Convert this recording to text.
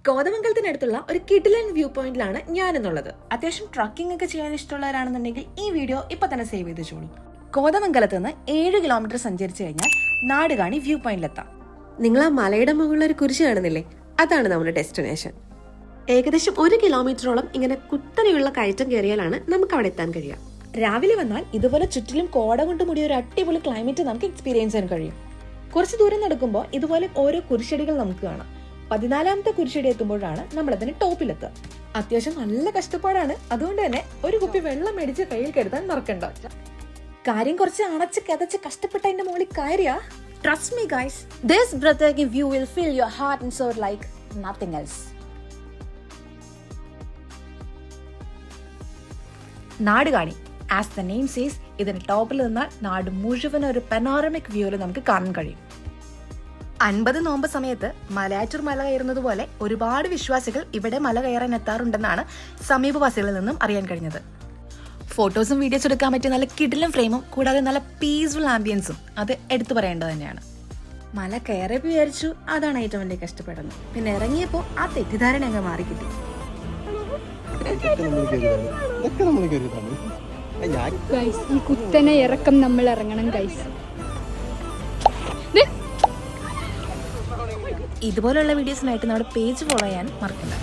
കോതമംഗലത്തിനടുത്തുള്ള ഒരു കിടിലൻ വ്യൂ പോയിന്റിലാണ് ഞാനെന്നുള്ളത്. അത്യാവശ്യം ട്രക്കിംഗ് ഒക്കെ ചെയ്യാൻ ഇഷ്ടമുള്ളവരാണെന്നുണ്ടെങ്കിൽ ഈ വീഡിയോ ഇപ്പൊ തന്നെ സേവ് ചെയ്ത് വെച്ചോളൂ. കോതമംഗലത്ത് നിന്ന് 7 കിലോമീറ്റർ സഞ്ചരിച്ചു കഴിഞ്ഞാൽ നാടുകാണി വ്യൂ പോയിന്റിലെത്താം. നിങ്ങൾ ആ മലയുടെ മുകളിൽ ഒരു കുരിശ് കാണുന്നില്ലേ, അതാണ് നമ്മുടെ ഡെസ്റ്റിനേഷൻ. ഏകദേശം 1 കിലോമീറ്ററോളം ഇങ്ങനെ കുത്തനെയുള്ള കയറ്റം കയറിയാലാണ് നമുക്ക് അവിടെ എത്താൻ കഴിയുക. രാവിലെ വന്നാൽ ഇതുപോലെ ചുറ്റിലും കോട കൊണ്ട് മൂടിയ ഒരു അടിപൊളി ക്ലൈമറ്റ് നമുക്ക് എക്സ്പീരിയൻസ് ചെയ്യാൻ കഴിയും. കുറച്ച് ദൂരം നടക്കുമ്പോൾ ഇതുപോലെ ഓരോ കുരിശടികൾ നമുക്ക് കാണാം. 14ാമത്തെ കുരിശടി എത്തുമ്പോഴാണ് നമ്മളതിന് ടോപ്പിലെത്തുക. അത്യാവശ്യം നല്ല കഷ്ടപ്പാടാണ്, അതുകൊണ്ട് തന്നെ ഒരു കുപ്പി വെള്ളം മേടിച്ച് കയ്യിൽ കരുതാൻ മറക്കണ്ട. കാര്യം കുറച്ച് അണച്ച് കതച്ച് കഷ്ടപ്പെട്ട അതിന്റെ മുകളിൽ കയറിയാ, trust me guys, this breathtaking view will fill your heart and soul like nothing else. Nadukani, as the name says, ഇതിന്റെ ടോപ്പിൽ നിന്നാൽ നാട് മുഴുവൻ ഒരു പനോറമിക് വ്യൂവിൽ നമുക്ക് കാണാൻ കഴിയും. 50 നോമ്പ് സമയത്ത് മലയാറ്റൂർ മല കയറുന്നത് പോലെ ഒരുപാട് വിശ്വാസികൾ ഇവിടെ മല കയറാൻ എത്താറുണ്ടെന്നാണ് സമീപവാസികളിൽ നിന്നും അറിയാൻ കഴിഞ്ഞത്. ഫോട്ടോസും വീഡിയോസും എടുക്കാൻ പറ്റിയ നല്ല കിടിലൻ ഫ്രെയിമും കൂടാതെ നല്ല പീസ്ഫുൾ ആംബിയൻസും അത് എടുത്തു പറയേണ്ടത് തന്നെയാണ്. മല കയറിയപ്പോൾ വിചാരിച്ചു അതാണ് ഏറ്റവും വലിയ കഷ്ടപ്പെടുന്നത്, പിന്നെ ഇറങ്ങിയപ്പോൾ ആ തെറ്റിദ്ധാരണ അങ്ങ് മാറി കിട്ടി. ഈ കുത്തനെ ഇറക്കം നമ്മൾ ഇറങ്ങണം ഗൈസ്. ഇതുപോലുള്ള വീഡിയോസിനായിട്ട് നമ്മുടെ പേജ് ഫോളോ ചെയ്യാൻ മറക്കണ്ട.